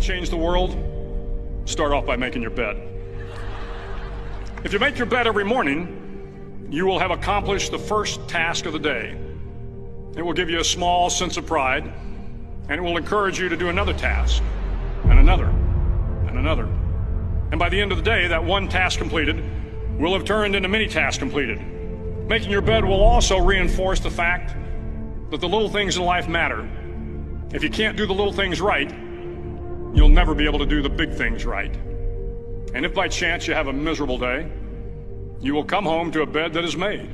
change the world, start off by making your bed. If you make your bed every morning, you will have accomplished the first task of the day. It will give you a small sense of pride, and it will encourage you to do another task, and another, and another. And by the end of the day, that one task completed will have turned into many tasks completed. Making your bed will also reinforce the fact that the little things in life matter. If you can't do the little things right, you'll never be able to do the big things right. And if by chance you have a miserable day, you will come home to a bed that is made,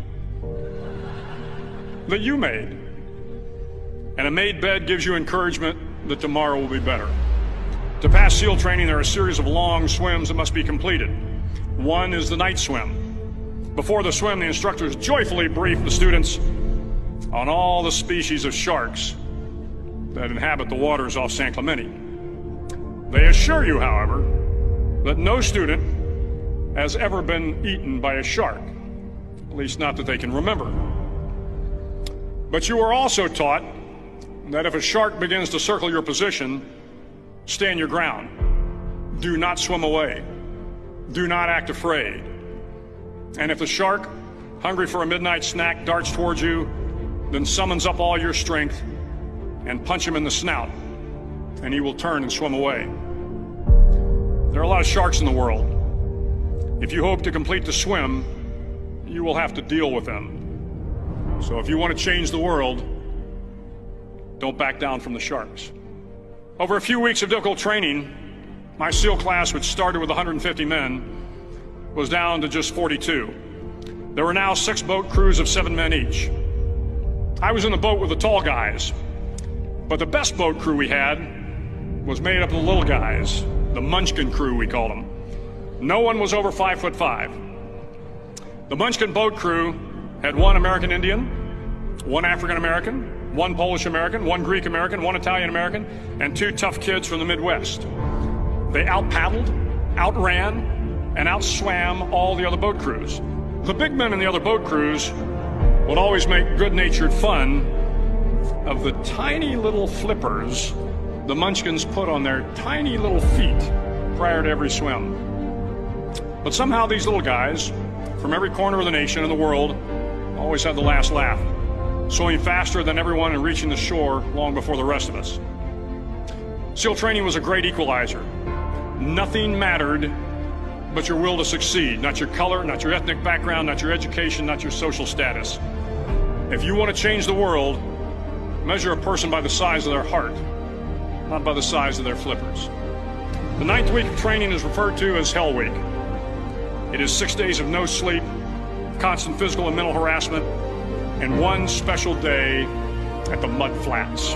that you made. And a made bed gives you encouragement that tomorrow will be better. To pass SEAL training, there are a series of long swims that must be completed. One is the night swim. Before the swim, the instructors joyfully brief the students on all the species of sharks that inhabit the waters off San Clemente. They assure you, however, that no student has ever been eaten by a shark, at least not that they can remember. But you are also taught that if a shark begins to circle your position, stand your ground. Do not swim away. Do not act afraid. And if the shark, hungry for a midnight snack, darts towards you, then summons up all your strength and punch him in the snout, and he will turn and swim away. There are a lot of sharks in the world. If you hope to complete the swim, you will have to deal with them. So if you want to change the world, don't back down from the sharks. Over a few weeks of difficult training, my SEAL class, which started with 150 men, was down to just 42. There were now 6 boat crews of 7 men each. I was in the boat with the tall guys, but the best boat crew we had was made up of the little guys, the Munchkin crew, we called them. No one was over 5'5". The Munchkin boat crew had 1 American Indian, 1 African American, 1 Polish American, 1 Greek American, 1 Italian American, and 2 tough kids from the Midwest. They out-paddled, outran, and outswam all the other boat crews. The big men in the other boat crews would always make good-natured fun of the tiny little flippers the Munchkins put on their tiny little feet prior to every swim. But somehow these little guys from every corner of the nation and the world always had the last laugh, swimming faster than everyone and reaching the shore long before the rest of us. SEAL training was a great equalizer. Nothing mattered but your will to succeed, not your color, not your ethnic background, not your education, not your social status. If you want to change the world, measure a person by the size of their heart, not by the size of their flippers. The 9th week of training is referred to as Hell Week. It is 6 days of no sleep, constant physical and mental harassment, and 1 special day at the Mud Flats.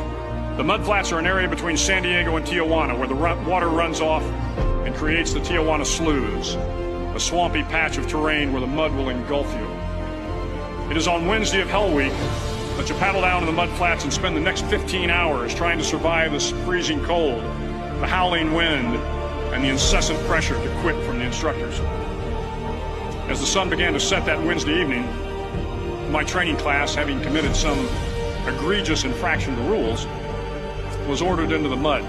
The Mud Flats are an area between San Diego and Tijuana where the water runs off and creates the Tijuana Sloughs, a swampy patch of terrain where the mud will engulf you. It is on Wednesday of Hell Week that you paddle down to the Mud Flats and spend the next 15 hours trying to survive this freezing cold, the howling wind, and the incessant pressure to quit from the instructors. As the sun began to set that Wednesday evening, my training class, having committed some egregious infraction to rules, was ordered into the mud.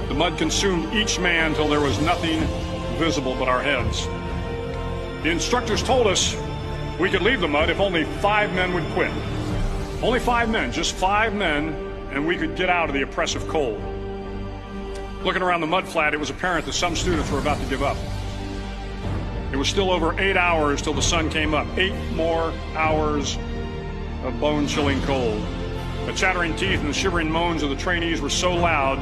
The mud consumed each man till there was nothing visible but our heads. The instructors told us we could leave the mud if only 5 men would quit. Only 5 men, just 5 men, and we could get out of the oppressive cold. Looking around the mud flat, it was apparent that some students were about to give up. It was still over 8 hours till the sun came up. 8 more hours of bone-chilling cold. The chattering teeth and the shivering moans of the trainees were so loud,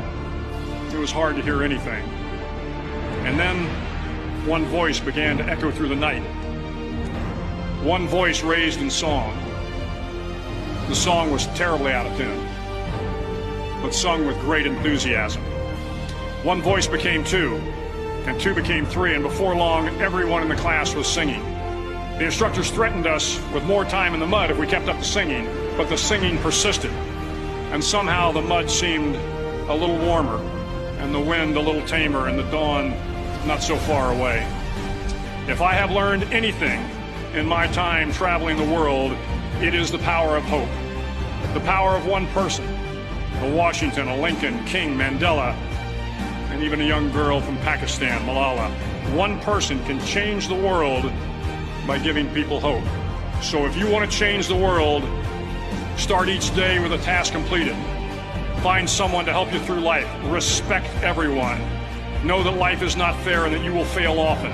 it was hard to hear anything. And then one voice began to echo through the night. One voice raised in song. The song was terribly out of tune, but sung with great enthusiasm. One voice became 2, and 2 became 3, and before long, everyone in the class was singing. The instructors threatened us with more time in the mud if we kept up the singing, but the singing persisted, and somehow the mud seemed a little warmer, and the wind a little tamer, and the dawn not so far away. If I have learned anything in my time traveling the world, it is the power of hope. The power of one person, a Washington, a Lincoln, King, Mandela, and even a young girl from Pakistan, Malala. One person can change the world by giving people hope. So if you want to change the world, start each day with a task completed. Find someone to help you through life. Respect everyone. Know that life is not fair and that you will fail often.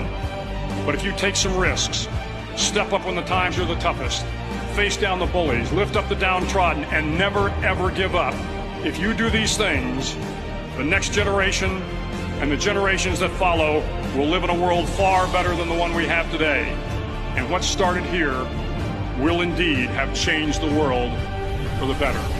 But if you take some risks, step up when the times are the toughest, face down the bullies, lift up the downtrodden, and never, ever give up. If you do these things, the next generation and the generations that follow will live in a world far better than the one we have today. And what started here will indeed have changed the world for the better.